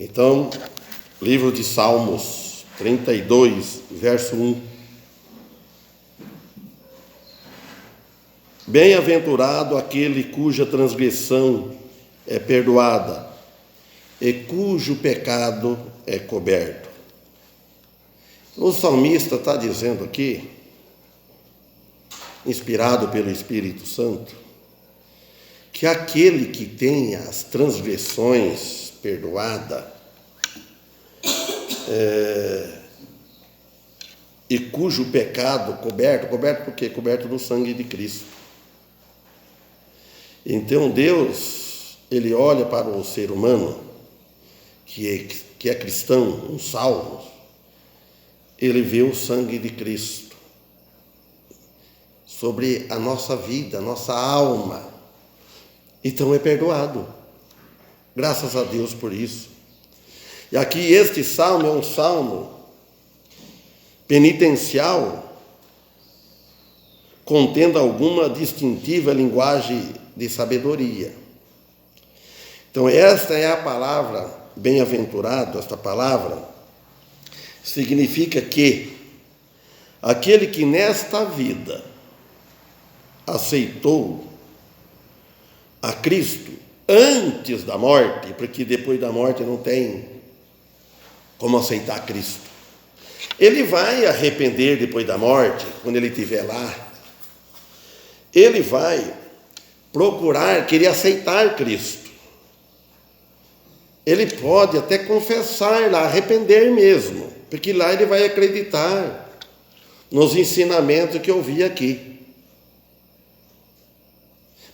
Então, livro de Salmos 32, verso 1. Bem-aventurado aquele cuja transgressão é perdoada e cujo pecado é coberto. O salmista está dizendo aqui, inspirado pelo Espírito Santo, que aquele que tem as transgressões perdoadas e cujo pecado coberto por quê? Coberto no sangue de Cristo. Então Deus, Ele olha para o ser humano que é cristão, um salvo, Ele vê o sangue de Cristo sobre a nossa vida, a nossa alma. Então é perdoado. Graças a Deus por isso. E aqui este salmo é um salmo penitencial, contendo alguma distintiva linguagem de sabedoria. Então esta é a palavra bem-aventurado, esta palavra significa que aquele que nesta vida aceitou a Cristo antes da morte, porque depois da morte não tem como aceitar Cristo. Ele vai arrepender depois da morte, quando ele estiver lá. Ele vai procurar, querer aceitar Cristo. Ele pode até confessar lá, arrepender mesmo, porque lá ele vai acreditar nos ensinamentos que eu vi aqui.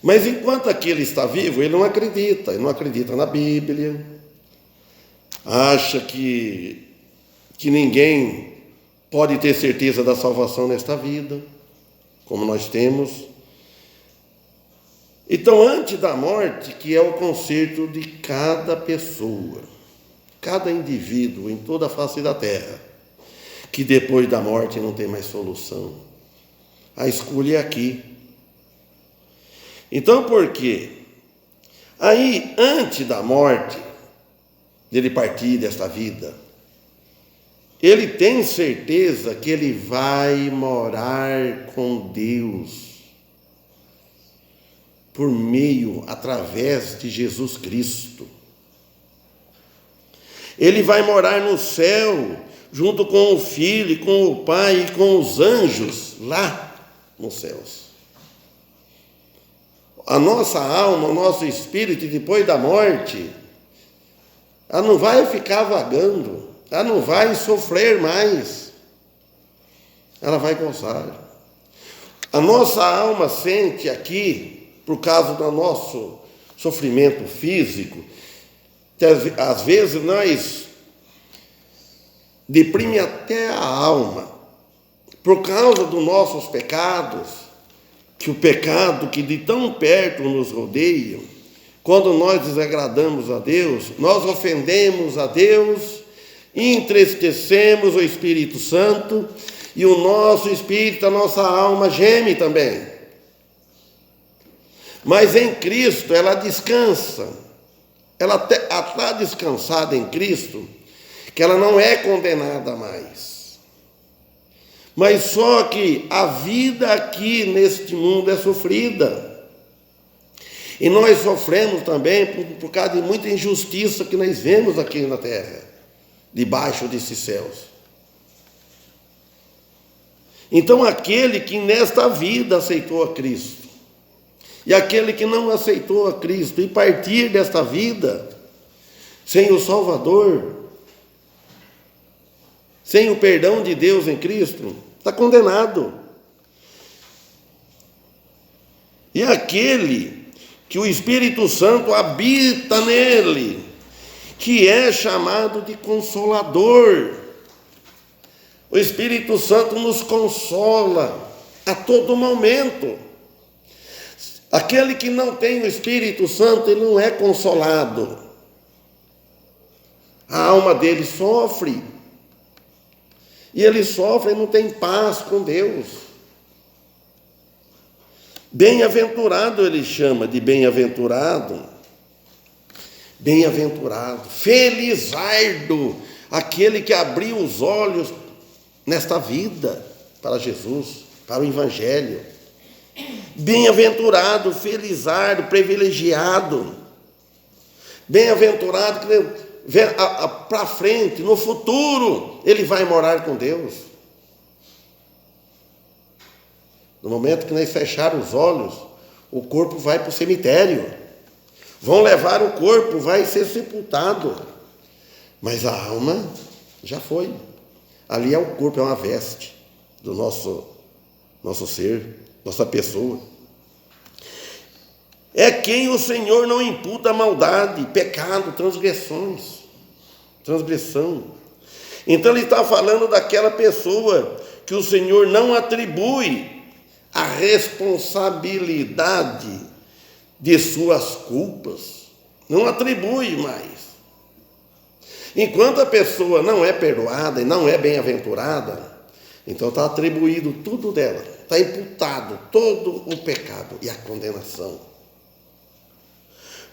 Mas enquanto aqui ele está vivo, ele não acredita na Bíblia, acha que ninguém pode ter certeza da salvação nesta vida, como nós temos. Então, antes da morte, que é o conserto de cada pessoa, cada indivíduo em toda a face da terra, que depois da morte não tem mais solução. A escolha é aqui. Então, por quê? Aí, antes da morte, dele partir desta vida, ele tem certeza que ele vai morar com Deus, através de Jesus Cristo. Ele vai morar no céu, junto com o Filho, com o Pai e com os anjos, lá nos céus. A nossa alma, o nosso espírito, depois da morte, ela não vai ficar vagando, ela não vai sofrer mais, ela vai gozar. A nossa alma sente aqui, por causa do nosso sofrimento físico, que às vezes nós deprime até a alma, por causa dos nossos pecados, que o pecado que de tão perto nos rodeia, quando nós desagradamos a Deus, nós ofendemos a Deus, entristecemos o Espírito Santo, e o nosso espírito, a nossa alma geme também. Mas em Cristo ela descansa, ela está descansada em Cristo, que ela não é condenada mais. Mas só que a vida aqui neste mundo é sofrida. E nós sofremos também por causa de muita injustiça que nós vemos aqui na terra, debaixo desses céus. Então aquele que nesta vida aceitou a Cristo, e aquele que não aceitou a Cristo e partir desta vida sem o Salvador, sem o perdão de Deus em Cristo, está condenado. E aquele que o Espírito Santo habita nele, que é chamado de Consolador. O Espírito Santo nos consola a todo momento. Aquele que não tem o Espírito Santo, ele não é consolado. A alma dele sofre. E ele sofre e não tem paz com Deus. Bem-aventurado ele chama de bem-aventurado, Bem-aventurado, felizardo, aquele que abriu os olhos nesta vida para Jesus, para o Evangelho. Bem-aventurado, felizardo, privilegiado. Bem-aventurado que para frente, no futuro, ele vai morar com Deus. No momento que nós fecharmos os olhos, o corpo vai para o cemitério. Vão levar o corpo, vai ser sepultado. Mas a alma já foi. Ali é o corpo, é uma veste do nosso ser, nossa pessoa. É quem o Senhor não imputa maldade, pecado, transgressão. Então ele está falando daquela pessoa que o Senhor não atribui a responsabilidade de suas culpas. Não atribui mais. Enquanto a pessoa não é perdoada e não é bem-aventurada, então está atribuído tudo dela, está imputado todo o pecado e a condenação.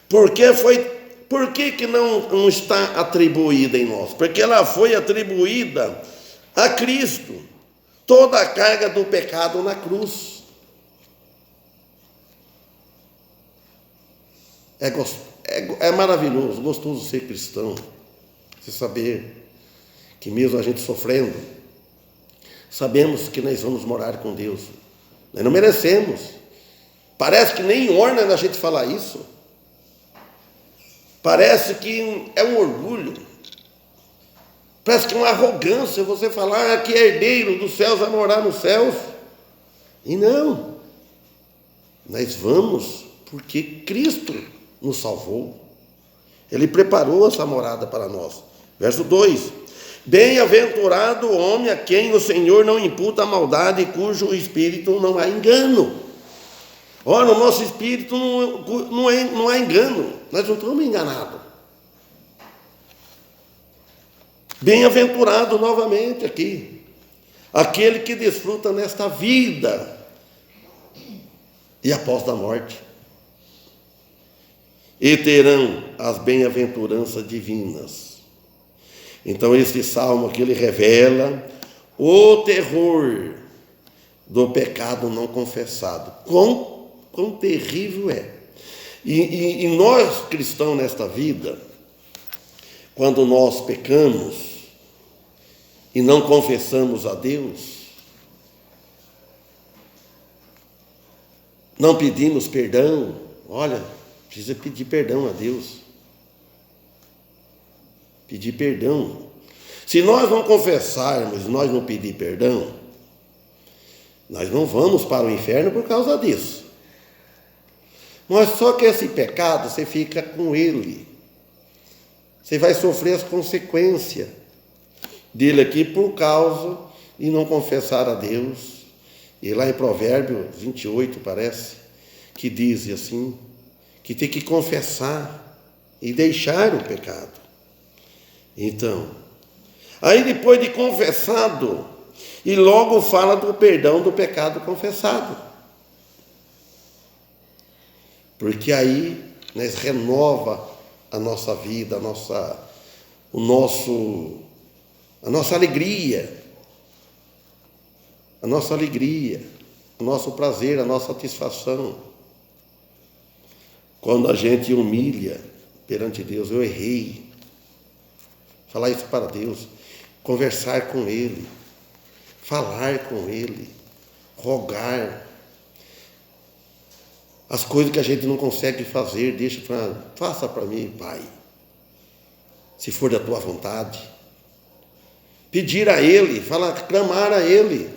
Por que não está atribuída em nós? Porque ela foi atribuída a Cristo, toda a carga do pecado na cruz. É maravilhoso, gostoso ser cristão, você saber que mesmo a gente sofrendo, sabemos que nós vamos morar com Deus. Nós não merecemos. Parece que nem orna a gente falar isso. Parece que é um orgulho. Parece que é uma arrogância você falar que é herdeiro dos céus, vai morar nos céus. E não. Nós vamos porque Cristo nos salvou. Ele preparou essa morada para nós. Verso 2. Bem-aventurado o homem a quem o Senhor não imputa a maldade, cujo espírito não há engano. Ora, no nosso espírito não há engano. Nós não estamos enganados. Bem-aventurado novamente aqui, aquele que desfruta nesta vida e após a morte. E terão as bem-aventuranças divinas. Então, esse salmo aqui, ele revela o terror do pecado não confessado. Quão terrível é. E nós, cristãos, nesta vida, quando nós pecamos e não confessamos a Deus, não pedimos perdão, olha, precisa pedir perdão a Deus. Pedir perdão. Se nós não confessarmos, nós não pedir perdão, nós não vamos para o inferno por causa disso. Mas só que esse pecado, você fica com ele. Você vai sofrer as consequências dele aqui por causa de não confessar a Deus. E lá em Provérbios 28, parece, que diz assim, que tem que confessar e deixar o pecado. Então, aí depois de confessado, e logo fala do perdão do pecado confessado. Porque aí nós renova a nossa vida, a nossa alegria, o nosso prazer, a nossa satisfação. Quando a gente humilha perante Deus, eu errei. Falar isso para Deus, conversar com Ele, falar com Ele, rogar. As coisas que a gente não consegue fazer, faça para mim, Pai, se for da Tua vontade. Pedir a Ele, clamar a Ele.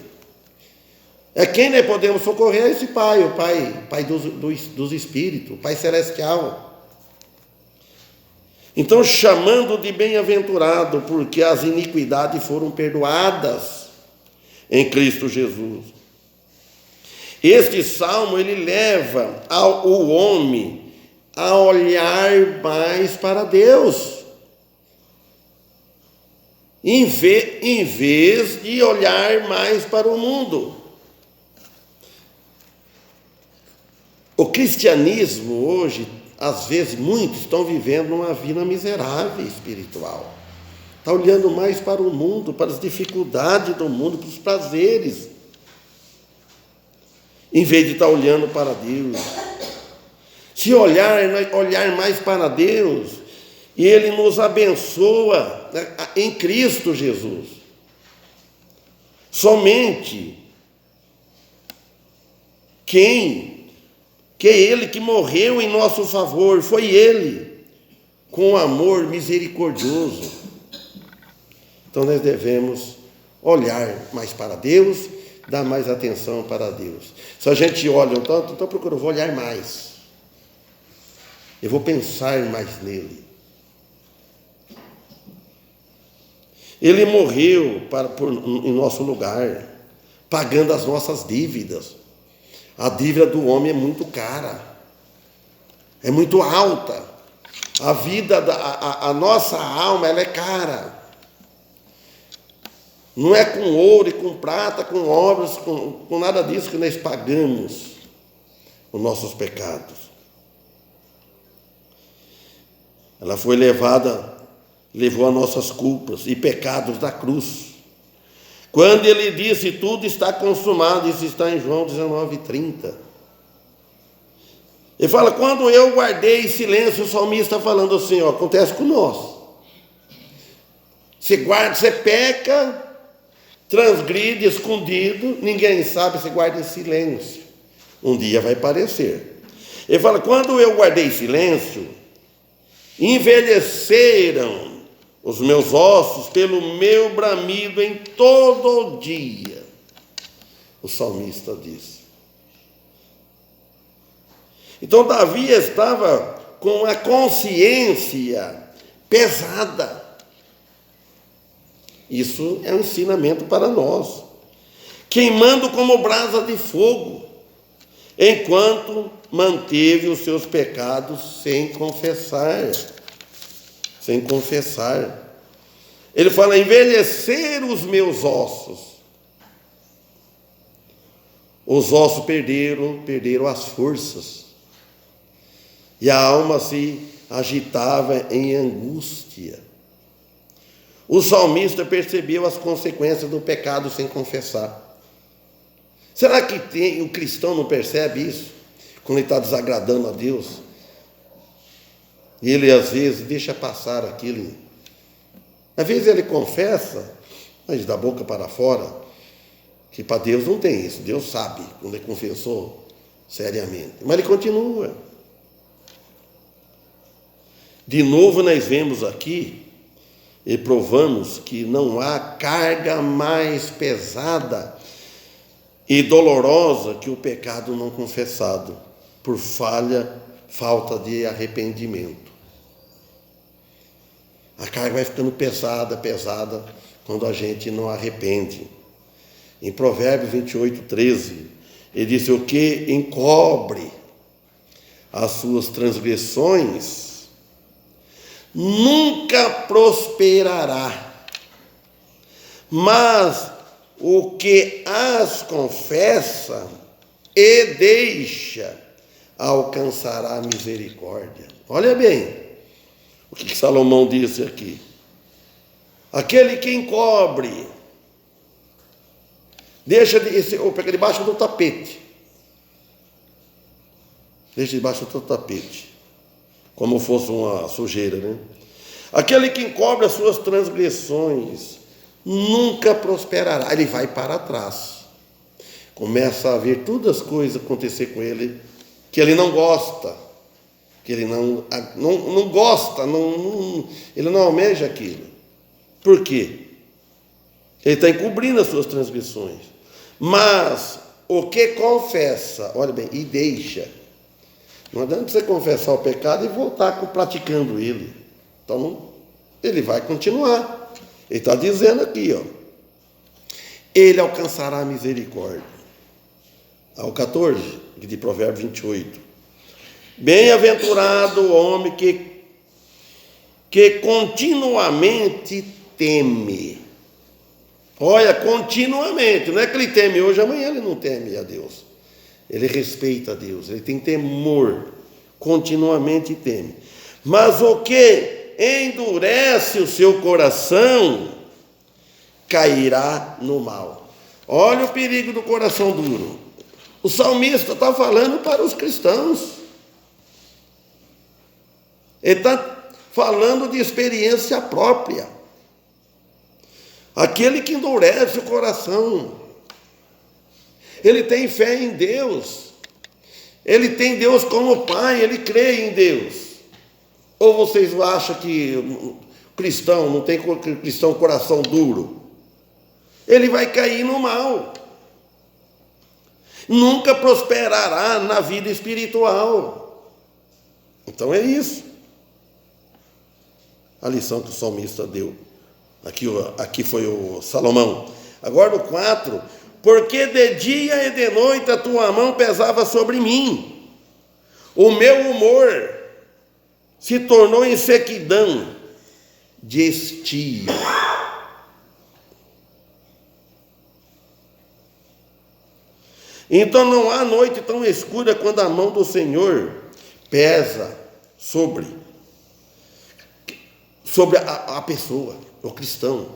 É quem nós podemos socorrer, é esse Pai, o Pai dos Espíritos, o Pai Celestial. Então, chamando de bem-aventurado, porque as iniquidades foram perdoadas em Cristo Jesus. Este salmo, ele leva o homem a olhar mais para Deus, em vez de olhar mais para o mundo. O cristianismo hoje, às vezes, muitos estão vivendo uma vida miserável espiritual. Está olhando mais para o mundo, para as dificuldades do mundo, para os prazeres, em vez de estar olhando para Deus. Se olhar mais para Deus, e Ele nos abençoa, né, em Cristo Jesus. Somente que é Ele que morreu em nosso favor, foi Ele, com amor misericordioso. Então nós devemos olhar mais para Deus, dar mais atenção para Deus. Se a gente olha tanto, então procura, eu vou olhar mais. Eu vou pensar mais nele. Ele morreu em nosso lugar, pagando as nossas dívidas. A dívida do homem é muito cara, é muito alta. A nossa alma, ela é cara. Não é com ouro e com prata, com obras, com nada disso que nós pagamos os nossos pecados. Ela foi levou as nossas culpas e pecados da cruz. Quando ele disse, tudo está consumado, isso está em João 19:30. Ele fala, quando eu guardei silêncio, o salmista está falando assim, ó, acontece com nós. Você peca, transgride escondido, ninguém sabe, você guarda em silêncio. Um dia vai aparecer. Ele fala, quando eu guardei silêncio, envelheceram os meus ossos pelo meu bramido em todo o dia. O salmista diz. Então Davi estava com a consciência pesada. Isso é um ensinamento para nós. Queimando como brasa de fogo, enquanto manteve os seus pecados sem confessar. Sem confessar. Ele fala, envelhecer os meus ossos. Os ossos perderam as forças. E a alma se agitava em angústia. O salmista percebeu as consequências do pecado sem confessar. Será que o cristão não percebe isso? Quando ele está desagradando a Deus? E ele, às vezes, deixa passar aquilo. Às vezes ele confessa, mas da boca para fora, que para Deus não tem isso. Deus sabe quando ele confessou seriamente. Mas ele continua. De novo, nós vemos aqui e provamos que não há carga mais pesada e dolorosa que o pecado não confessado, por falta de arrependimento. A carga vai ficando pesada, quando a gente não arrepende. Em Provérbios 28:13, ele disse, o que encobre as suas transgressões nunca prosperará, mas o que as confessa e deixa alcançará a misericórdia. Olha bem o que Salomão disse aqui. Aquele que encobre, deixa o pecado debaixo do tapete. Deixa debaixo do tapete, como fosse uma sujeira, né? Aquele que encobre as suas transgressões nunca prosperará. Ele vai para trás. Começa a ver todas as coisas acontecer com ele que ele não gosta, que ele não gosta, ele não almeja aquilo. Por quê? Ele está encobrindo as suas transgressões. Mas o que confessa, olha bem, e deixa. Não adianta você confessar o pecado e voltar praticando ele. Então, ele vai continuar. Ele está dizendo aqui, ó. Ele alcançará a misericórdia. Ao 14, de Provérbios 28. Bem-aventurado o homem que continuamente teme. Olha, continuamente. Não é que ele teme hoje, amanhã ele não teme a Deus. Ele respeita a Deus, ele tem temor continuamente teme. Mas o que endurece o seu coração cairá no mal. Olha o perigo do coração duro. O salmista está falando para os cristãos. Ele está falando de experiência própria. Aquele que endurece o coração, ele tem fé em Deus, ele tem Deus como Pai, ele crê em Deus. Ou vocês acham que cristão não tem cristão coração duro? Ele vai cair no mal, nunca prosperará na vida espiritual. Então é isso a lição que o salmista deu. Aqui foi o Salomão. Agora no 4, porque de dia e de noite a tua mão pesava sobre mim, o meu humor se tornou em sequidão de estio. Então não há noite tão escura quando a mão do Senhor pesa sobre a pessoa, o cristão,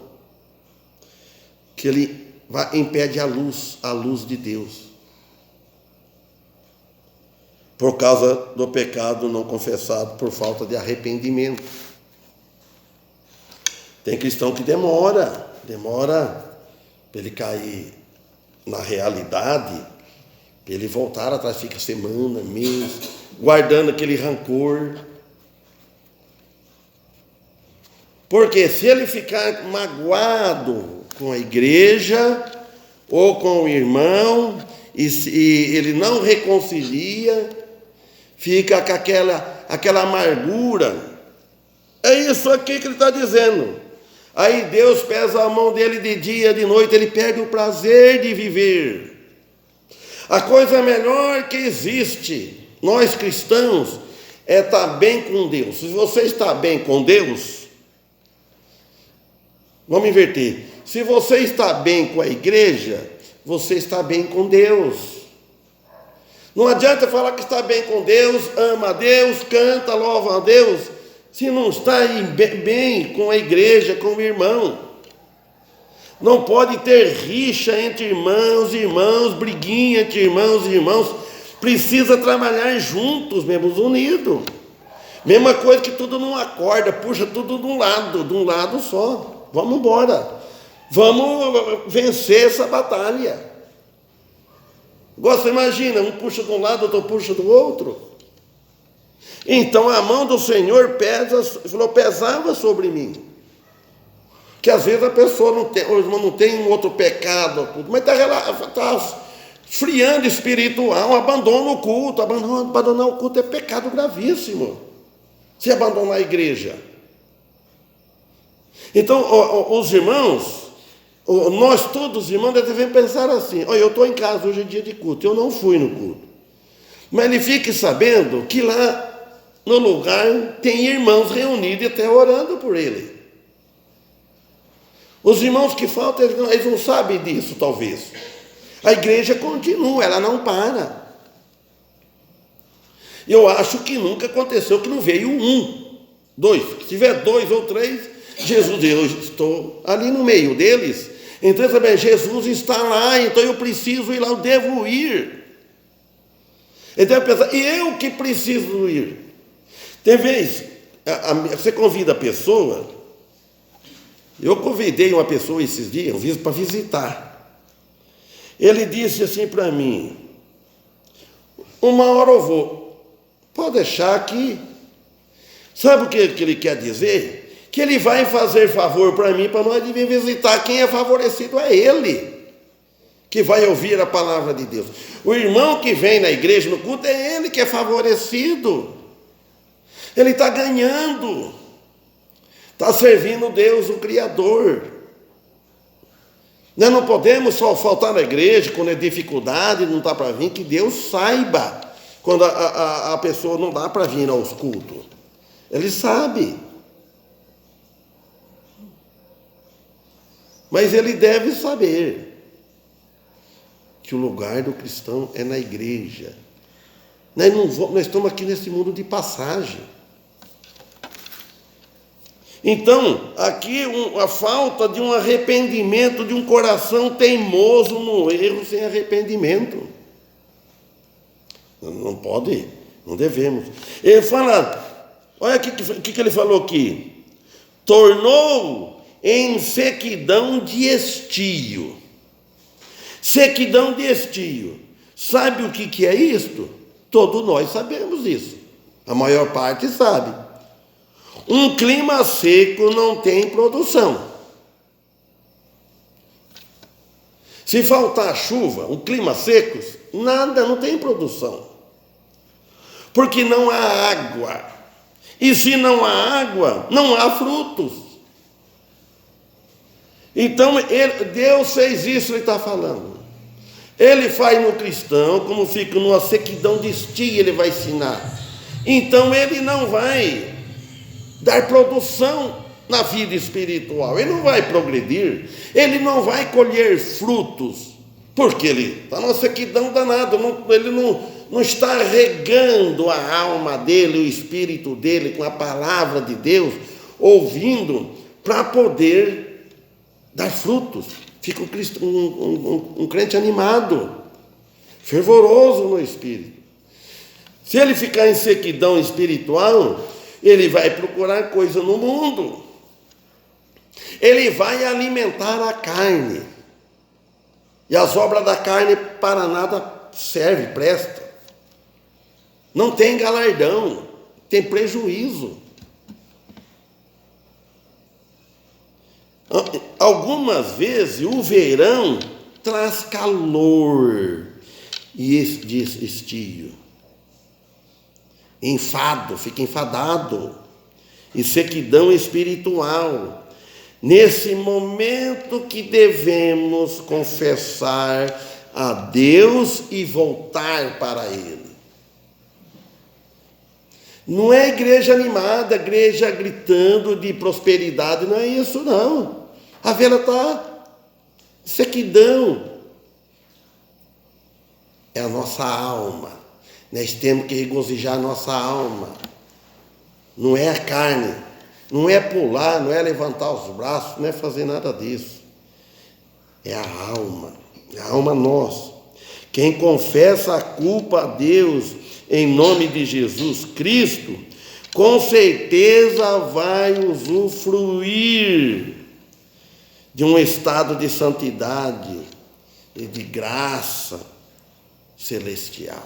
que ele impede a luz de Deus, por causa do pecado não confessado, por falta de arrependimento. Tem cristão que demora para ele cair na realidade, para ele voltar atrás, fica semana, mês, guardando aquele rancor. Porque se ele ficar magoado com a igreja ou com o irmão, e ele não reconcilia, fica com aquela amargura. É isso aqui que ele está dizendo. Aí Deus pesa a mão dele de dia, de noite, ele perde o prazer de viver. A coisa melhor que existe, nós cristãos, é estar bem com Deus. Se você está bem com Deus, vamos inverter. Se você está bem com a igreja, você está bem com Deus. Não adianta falar que está bem com Deus, ama a Deus, canta, louva a Deus, se não está bem com a igreja, com o irmão. Não pode ter rixa entre irmãos, briguinha entre irmãos. Precisa trabalhar juntos, mesmo unidos. Mesma coisa que tudo não acorda, puxa tudo de um lado só. Vamos embora. Vamos vencer essa batalha. Você imagina, um puxa de um lado, outro puxa do outro. Então a mão do Senhor pesava sobre mim. Que às vezes a pessoa não tem um outro pecado, mas está esfriando espiritual, abandona o culto. Abandonar o culto é pecado gravíssimo. Se abandonar a igreja. Então, os irmãos, nós todos, irmãos, devemos pensar assim: olha, eu estou em casa, hoje é dia de culto, eu não fui no culto. Mas ele fique sabendo que lá no lugar tem irmãos reunidos e até orando por ele. Os irmãos que faltam, eles não sabem disso, talvez. A igreja continua, ela não para. Eu acho que nunca aconteceu que não veio dois. Se tiver 2 ou 3, Jesus, eu estou ali no meio deles. Então, também, Jesus está lá, então eu preciso ir lá, eu devo ir. Ele deve pensar, e eu que preciso ir? Tem vez, você convida a pessoa. Eu convidei uma pessoa esses dias, para visitar. Ele disse assim para mim: uma hora eu vou, pode deixar aqui. Sabe o que ele quer dizer? Que ele vai fazer favor para mim, para nós vir visitar. Quem é favorecido é ele, que vai ouvir a palavra de Deus. O irmão que vem na igreja, no culto, é ele que é favorecido. Ele está ganhando, está servindo Deus, o Criador. Nós não podemos só faltar na igreja quando é dificuldade, não está para vir, que Deus saiba quando a pessoa não dá para vir aos cultos. Ele sabe. Mas ele deve saber que o lugar do cristão é na igreja. Nós estamos aqui nesse mundo de passagem. Então, aqui a falta de um arrependimento, de um coração teimoso no erro sem arrependimento. Não pode, não devemos. Ele fala, olha o que ele falou aqui. Tornou em sequidão de estio. Sequidão de estio. Sabe o que é isto? Todos nós sabemos isso. A maior parte sabe. Um clima seco não tem produção. Se faltar chuva, um clima seco, nada, não tem produção. Porque não há água. E se não há água, não há frutos. Então, Deus fez isso, ele está falando. Ele faz no cristão, como fica numa sequidão de estio, ele vai ensinar. Então, ele não vai dar produção na vida espiritual, ele não vai progredir, ele não vai colher frutos, porque ele está numa sequidão danada, ele não está regando a alma dele, o espírito dele com a palavra de Deus, ouvindo, para poder dar frutos. Fica um crente animado, fervoroso no espírito. Se ele ficar em sequidão espiritual, ele vai procurar coisa no mundo. Ele vai alimentar a carne. E as obras da carne para nada serve, presta. Não tem galardão, tem prejuízo. Algumas vezes o verão traz calor e estio. Enfado, fica enfadado, e sequidão espiritual. Nesse momento que devemos confessar a Deus e voltar para Ele. Não é igreja animada, igreja gritando de prosperidade, não é isso não. A vela está sequidão. É a nossa alma. Nós temos que regozijar a nossa alma. Não é a carne. Não é pular, não é levantar os braços, não é fazer nada disso. É a alma. É a alma nossa. Quem confessa a culpa a Deus em nome de Jesus Cristo, com certeza vai usufruir de um estado de santidade e de graça celestial.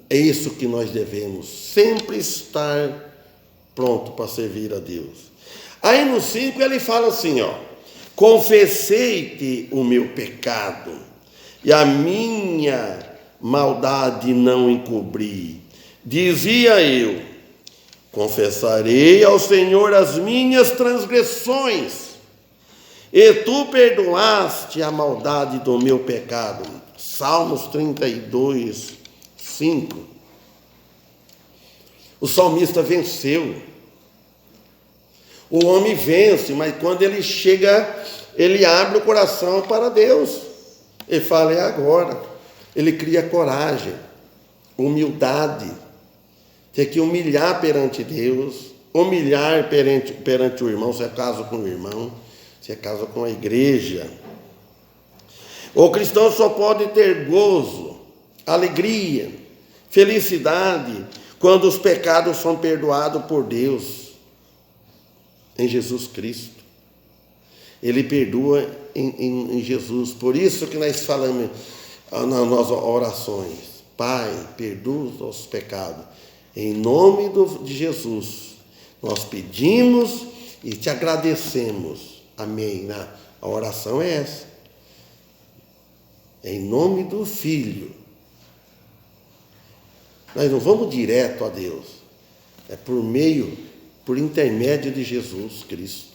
É isso que nós devemos, sempre estar pronto para servir a Deus. Aí no 5 ele fala assim, confessei-te o meu pecado, e a minha maldade não encobri. Dizia eu, confessarei ao Senhor as minhas transgressões, e tu perdoaste a maldade do meu pecado. Salmos 32, 5. O salmista venceu. O homem vence, mas quando ele chega, ele abre o coração para Deus. Ele fala, é agora. Ele cria coragem, humildade. Tem que humilhar perante Deus, humilhar perante o irmão, se é caso com o irmão, se é caso com a igreja. O cristão só pode ter gozo, alegria, felicidade, quando os pecados são perdoados por Deus, em Jesus Cristo. Ele perdoa em Jesus. Por isso que nós falamos nas nossas orações, Pai, perdoa os nossos pecados. Em nome de Jesus, nós pedimos e te agradecemos. Amém. A oração é essa. Em nome do Filho. Nós não vamos direto a Deus. É por intermédio de Jesus Cristo.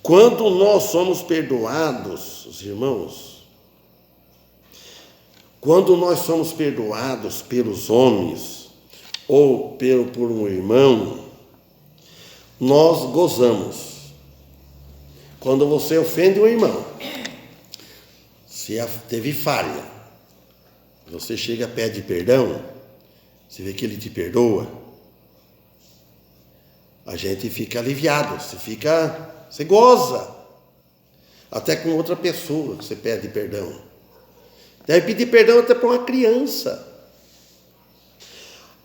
Quando nós somos perdoados, os irmãos, quando nós somos perdoados pelos homens ou por um irmão, nós gozamos. Quando você ofende um irmão, Você teve falha. Você chega, pede perdão, você vê que ele te perdoa, a gente fica aliviado, você goza. Até com outra pessoa você pede perdão. Deve pedir perdão até para uma criança.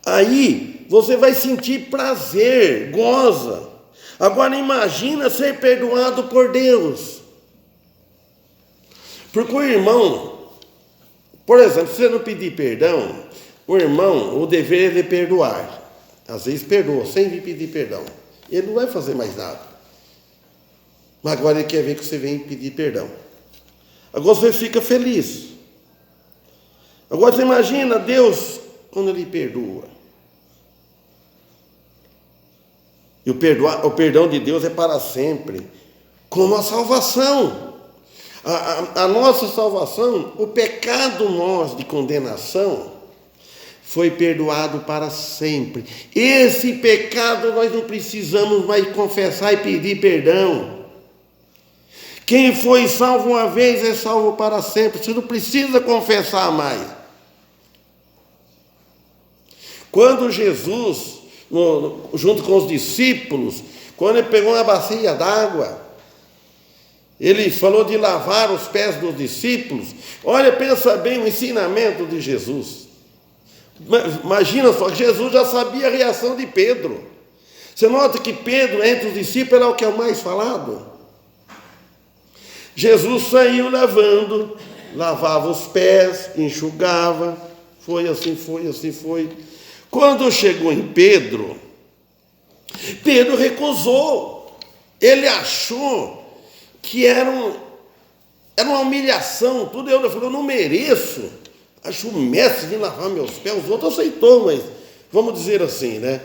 Aí você vai sentir prazer, goza. Agora imagina ser perdoado por Deus. Porque o irmão, por exemplo, se você não pedir perdão, o irmão, o dever é de perdoar. Às vezes perdoa, sem vir pedir perdão. Ele não vai fazer mais nada. Mas agora ele quer ver que você vem pedir perdão. Agora você fica feliz. Agora você imagina Deus quando ele perdoa. E o perdão de Deus é para sempre, como a salvação. A nossa salvação, o pecado nosso de condenação, foi perdoado para sempre. Esse pecado nós não precisamos mais confessar e pedir perdão. Quem foi salvo uma vez é salvo para sempre. Você não precisa confessar mais. Quando Jesus, junto com os discípulos, quando ele pegou uma bacia d'água, ele falou de lavar os pés dos discípulos. Olha, pensa bem o ensinamento de Jesus. Imagina só, Jesus já sabia a reação de Pedro. Você nota que Pedro, entre os discípulos, é o que é o mais falado. Jesus saiu lavando, lavava os pés, enxugava, foi assim, foi assim, foi. Quando chegou em Pedro, Pedro recusou. Ele achou que era uma humilhação, tudo. Ele falou, eu não mereço. Acho o mestre de lavar meus pés. Os outros aceitou, mas vamos dizer assim, né?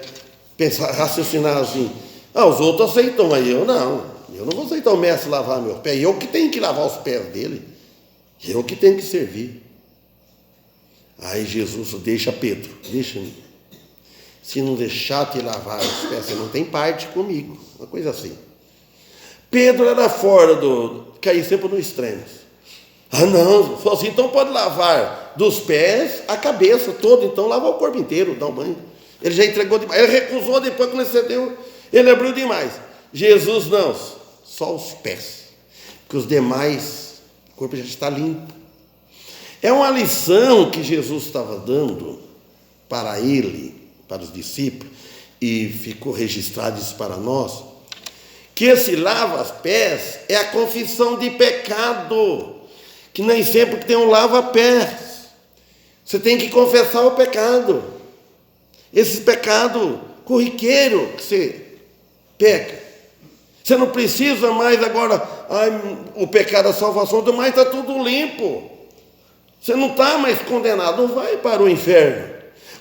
Raciocinar assim. Os outros aceitam, mas eu não. Eu não vou aceitar o mestre lavar meus pés. Eu que tenho que lavar os pés dele. Eu que tenho que servir. Aí Jesus deixa Pedro, deixa-me. Se não deixar te lavar os pés, você não tem parte comigo. Uma coisa assim. Pedro era fora cair sempre no extremo. Não, falou assim, então pode lavar dos pés a cabeça toda, então lava o corpo inteiro, dá um banho. Ele já entregou demais, ele recusou, depois quando ele cedeu, ele abriu demais. Jesus não, só os pés, porque os demais, o corpo já está limpo. É uma lição que Jesus estava dando para ele, para os discípulos, e ficou registrado isso para nós, que esse lava-pés é a confissão de pecado, que nem sempre tem um lava-pés. Você tem que confessar o pecado. Esse pecado corriqueiro que você peca. Você não precisa mais agora, o pecado da salvação, mas está tudo limpo. Você não está mais condenado, não vai para o inferno.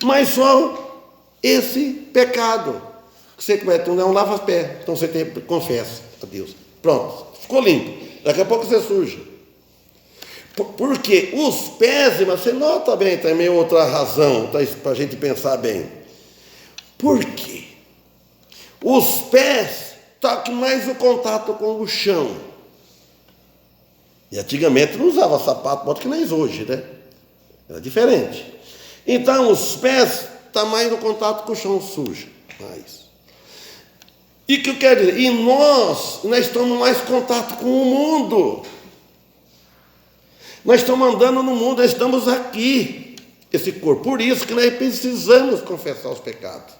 Mas só esse pecado que você comete, não é um lava-pé. Então você confessa a Deus. Pronto, ficou limpo. Daqui a pouco você suja. Porque os pés, mas você nota bem também outra razão, para a gente pensar bem. Por quê? Os pés estão mais no contato com o chão. E antigamente não usava sapato, bota que nem hoje, né? Era diferente. Então os pés estão mais no contato com o chão sujo. Mais. E o que eu quero dizer? E nós estamos mais em contato com o mundo. Nós estamos andando no mundo, nós estamos aqui, esse corpo. Por isso que nós precisamos confessar os pecados.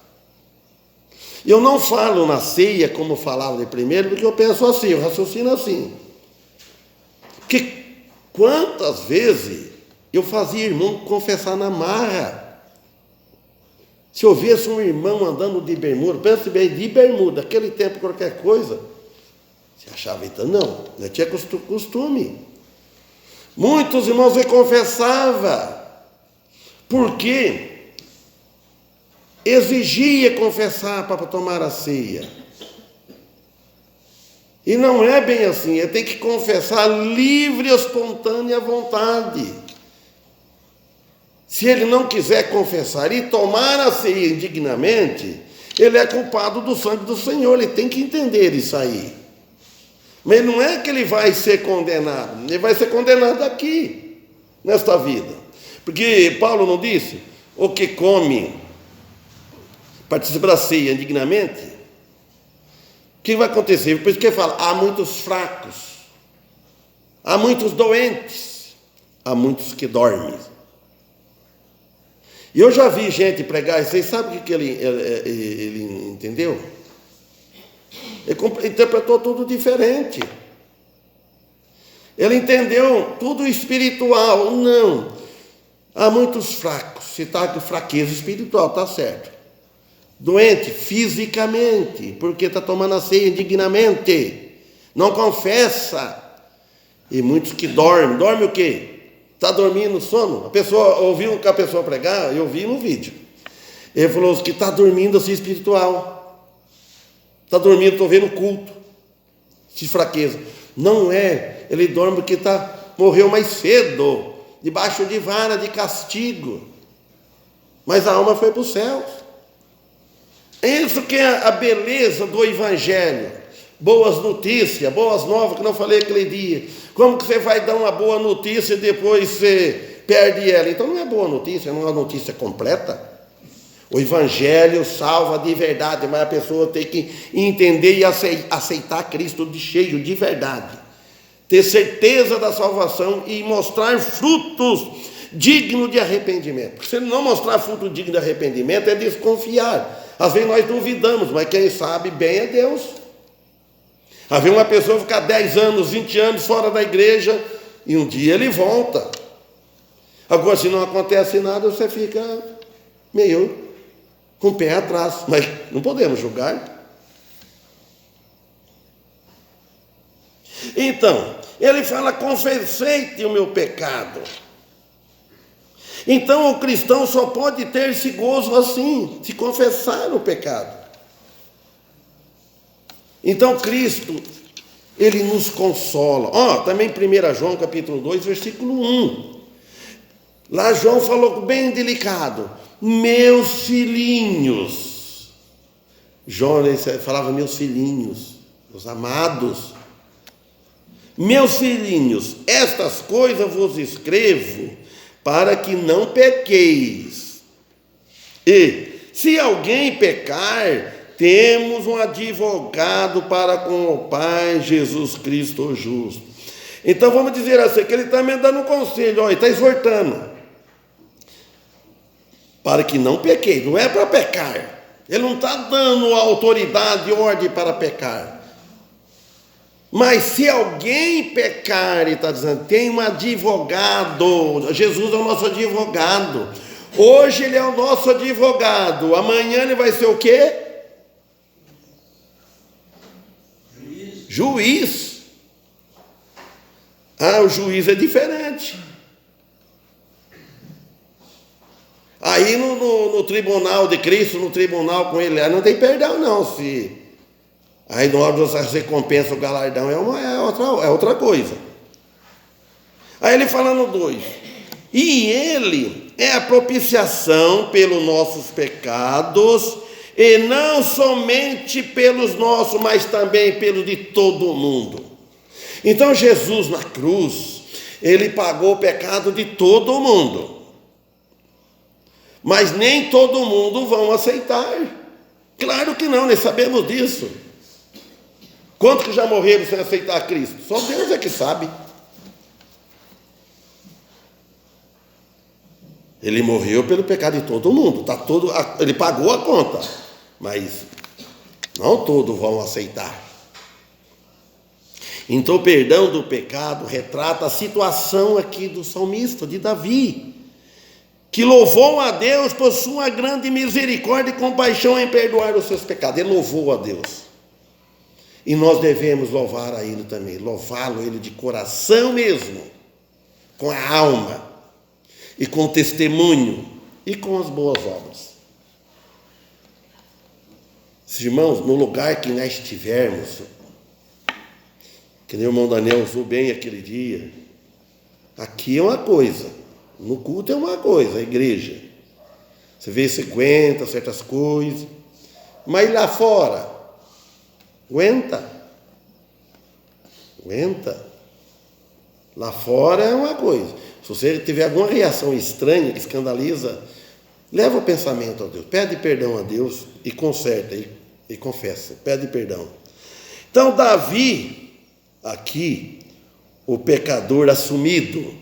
Eu não falo na ceia como falava de primeiro, porque eu penso assim, eu raciocino assim. Porque quantas vezes eu fazia irmão confessar na marra. Se eu visse um irmão andando de bermuda, pensa bem, de bermuda, naquele tempo qualquer coisa, você achava então, não tinha costume. Muitos irmãos confessavam, porque exigia confessar para tomar a ceia. E não é bem assim, ele tem que confessar livre e espontânea vontade. Se ele não quiser confessar e tomar a ceia indignamente, ele é culpado do sangue do Senhor, ele tem que entender isso aí. Mas não é que ele vai ser condenado, ele vai ser condenado aqui, nesta vida. Porque Paulo não disse, o que come, participa da ceia indignamente, o que vai acontecer? Por isso que ele fala, há muitos fracos, há muitos doentes, há muitos que dormem. E eu já vi gente pregar, e vocês sabem o que ele entendeu? Ele interpretou tudo diferente. Ele entendeu tudo espiritual. Não. Há muitos fracos. Se está com fraqueza espiritual, está certo. Doente fisicamente, porque está tomando a ceia indignamente. Não confessa. E muitos que dormem. Dorme o quê? Está dormindo sono? A pessoa ouviu a pessoa pregar, eu vi no vídeo. Ele falou que está dormindo assim espiritual. Está dormindo, estou vendo culto. De fraqueza. Não é. Ele dorme porque morreu mais cedo. Debaixo de vara de castigo. Mas a alma foi para o céu. É isso que é a beleza do Evangelho. Boas notícias, boas novas, que não falei aquele dia. Como que você vai dar uma boa notícia e depois você perde ela? Então não é boa notícia, não é uma notícia completa. O Evangelho salva de verdade, mas a pessoa tem que entender e aceitar Cristo de cheio, de verdade. Ter certeza da salvação e mostrar frutos dignos de arrependimento. Porque se ele não mostrar fruto digno de arrependimento, é desconfiar. Às vezes nós duvidamos, mas quem sabe bem é Deus. Às vezes uma pessoa fica 10 anos, 20 anos fora da igreja e um dia ele volta. Agora, se não acontece nada, você fica meio com o pé atrás, mas não podemos julgar. Então, ele fala, confessei-te o meu pecado. Então, o cristão só pode ter esse gozo assim, se confessar o pecado. Então, Cristo, ele nos consola. Também 1 João, capítulo 2, versículo 1. Lá João falou bem delicado, meus filhinhos. João falava meus filhinhos, os amados. Meus filhinhos, estas coisas vos escrevo para que não pequeis. E se alguém pecar, temos um advogado para com o Pai, Jesus Cristo o justo. Então vamos dizer assim, que ele está me dando um conselho, ele está exortando. Para que não pequeis, não é para pecar. Ele não está dando autoridade e ordem para pecar. Mas se alguém pecar, ele está dizendo, tem um advogado. Jesus é o nosso advogado. Hoje ele é o nosso advogado. Amanhã ele vai ser o quê? Juiz. O juiz é diferente. Aí no tribunal de Cristo, no tribunal com ele, não tem perdão não. Aí na hora você recompensa o galardão, é outra coisa. Aí ele fala no 2, e ele é a propiciação pelos nossos pecados, e não somente pelos nossos, mas também pelos de todo mundo. Então Jesus na cruz, ele pagou o pecado de todo mundo. Mas nem todo mundo vão aceitar. Claro que não, nós sabemos disso. Quantos que já morreram sem aceitar Cristo? Só Deus é que sabe. Ele morreu pelo pecado de todo mundo. Ele pagou a conta. Mas não todos vão aceitar. Então o perdão do pecado retrata a situação aqui do salmista, de Davi, que louvou a Deus por sua grande misericórdia e compaixão em perdoar os seus pecados. Ele louvou a Deus. E nós devemos louvar a Ele também, louvá-lo Ele de coração mesmo, com a alma, e com o testemunho, e com as boas obras. Irmãos, no lugar que nós estivermos, que nem o irmão Daniel usou bem aquele dia, aqui é uma coisa, no culto é uma coisa, a igreja. Você vê se aguenta certas coisas, mas lá fora, aguenta. Aguenta. Lá fora é uma coisa. Se você tiver alguma reação estranha que escandaliza, leva o pensamento a Deus. Pede perdão a Deus e conserta e confessa. Pede perdão. Então, Davi, aqui, o pecador assumido.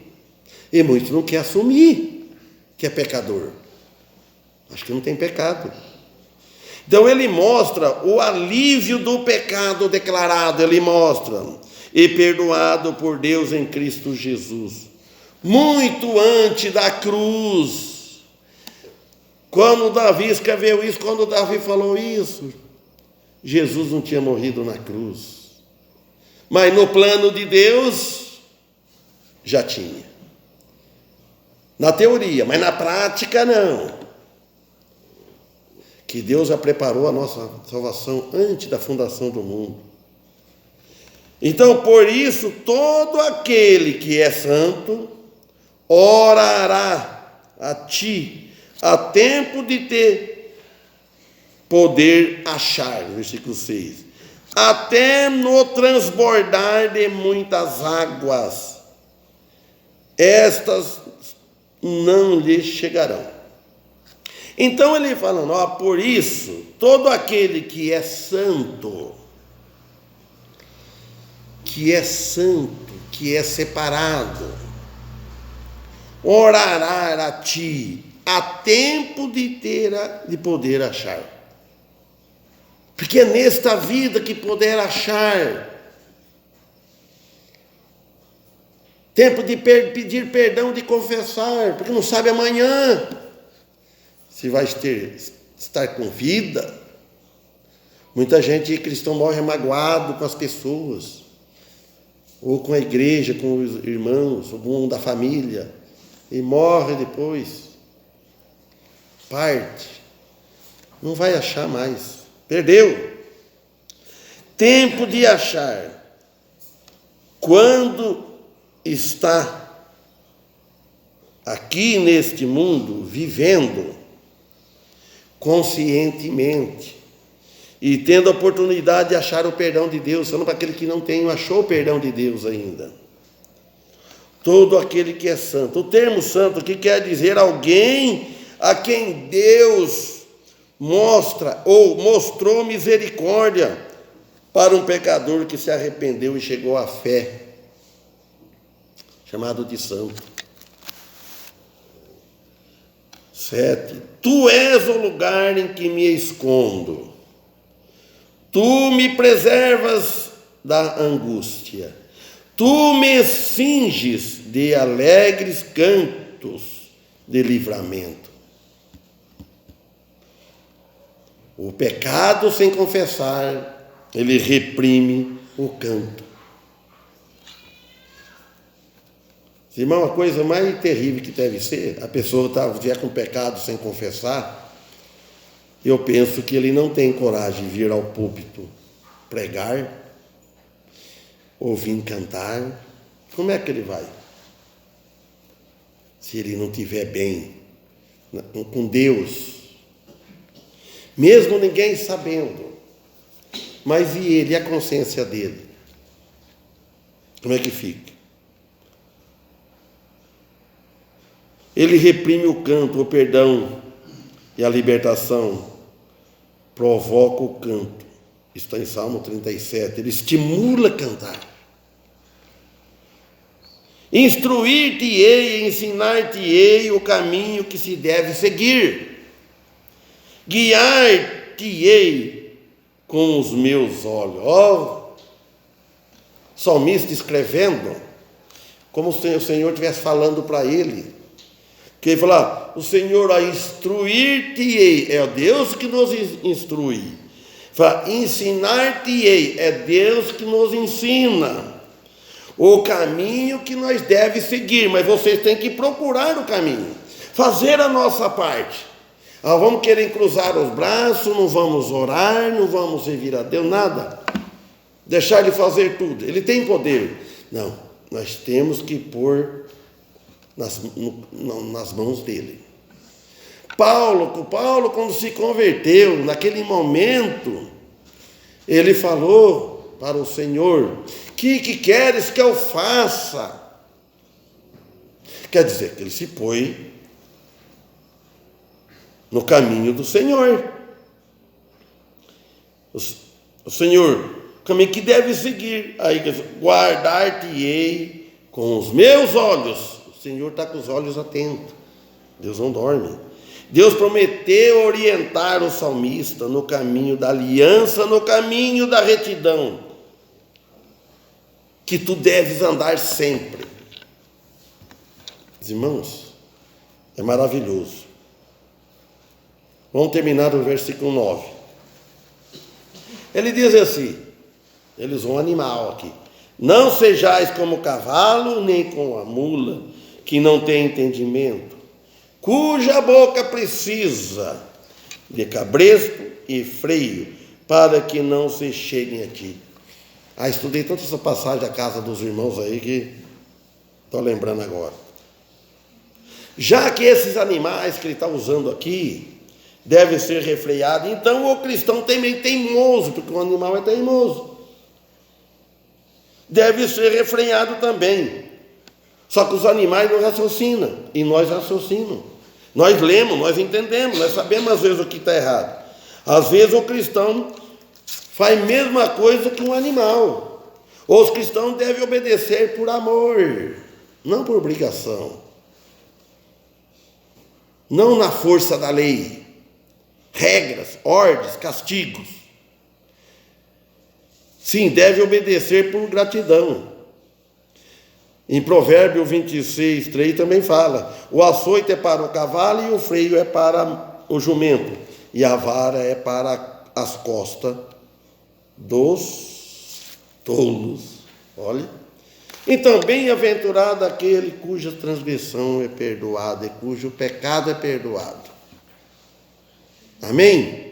E muitos não querem assumir que é pecador. Acho que não tem pecado. Então ele mostra o alívio do pecado declarado. Ele mostra, e perdoado por Deus em Cristo Jesus. Muito antes da cruz. Quando Davi escreveu isso, quando Davi falou isso, Jesus não tinha morrido na cruz. Mas no plano de Deus, já tinha. Na teoria, mas na prática não. Que Deus já preparou a nossa salvação antes da fundação do mundo. Então, por isso, todo aquele que é santo orará a ti, a tempo de ter poder achar, versículo 6, até no transbordar de muitas águas, estas não lhe chegarão. Então ele falando, por isso, todo aquele que é santo, que é separado, orará a ti, a tempo de poder achar. Porque é nesta vida que poder achar. Tempo de pedir perdão, de confessar, porque não sabe amanhã se vai estar com vida. Muita gente cristão morre magoado com as pessoas, ou com a igreja, com os irmãos, ou com da família, e morre depois, parte, não vai achar mais, perdeu. Tempo de achar, quando está aqui neste mundo, vivendo conscientemente e tendo a oportunidade de achar o perdão de Deus, falando para aquele que não tem, achou o perdão de Deus ainda. Todo aquele que é santo. O termo santo aqui quer dizer alguém a quem Deus mostra ou mostrou misericórdia para um pecador que se arrependeu e chegou à fé, chamado de santo. 7. Tu és o lugar em que me escondo. Tu me preservas da angústia. Tu me cinges de alegres cantos de livramento. O pecado sem confessar, ele reprime o canto. Irmão, a coisa mais terrível que deve ser, a pessoa vier com pecado sem confessar, eu penso que ele não tem coragem de vir ao púlpito pregar, ouvir cantar. Como é que ele vai? Se ele não estiver bem com Deus, mesmo ninguém sabendo, mas e ele, e a consciência dele? Como é que fica? Ele reprime o canto, o perdão e a libertação, provoca o canto. Está em Salmo 37. Ele estimula a cantar. Instruir-te-ei, ensinar-te-ei o caminho que se deve seguir. Guiar-te-ei com os meus olhos. Salmista escrevendo, como se o Senhor estivesse falando para ele. Que ele fala, o Senhor a instruir-te-ei, é Deus que nos instrui. Fala, ensinar-te-ei, é Deus que nos ensina o caminho que nós devemos seguir, mas vocês têm que procurar o caminho, fazer a nossa parte. Vamos querer cruzar os braços, não vamos orar, não vamos servir a Deus, nada. Deixar ele fazer tudo, ele tem poder. Não, nós temos que pôr nas mãos dele. Paulo, quando se converteu, naquele momento, ele falou para o Senhor Que queres que eu faça? Quer dizer que ele se põe no caminho do Senhor. O Senhor, o caminho que deve seguir. Aí, guardar-te-ei com os meus olhos. O Senhor está com os olhos atentos. Deus não dorme. Deus prometeu orientar o salmista no caminho da aliança, no caminho da retidão, que tu deves andar sempre. Irmãos, é maravilhoso. Vamos terminar o versículo 9. Ele diz assim, eles um animal aqui: não sejais como o cavalo, nem como a mula, que não tem entendimento, cuja boca precisa de cabresto e freio, para que não se cheguem a ti. Estudei tanto essa passagem da casa dos irmãos aí que estou lembrando agora. Já que esses animais que ele está usando aqui devem ser refreados, então o cristão também teimoso, porque o animal é teimoso, deve ser refreado também. Só que os animais não raciocinam, e nós raciocinamos. Nós lemos, nós entendemos, nós sabemos às vezes o que está errado. Às vezes o cristão faz a mesma coisa que um animal. Os cristãos devem obedecer por amor, não por obrigação, não na força da lei, regras, ordens, castigos. Sim, deve obedecer por gratidão. Em Provérbio 26, 3 também fala: o açoite é para o cavalo e o freio é para o jumento, e a vara é para as costas dos tolos. Olha. Então, bem-aventurado aquele cuja transgressão é perdoada e cujo pecado é perdoado. Amém?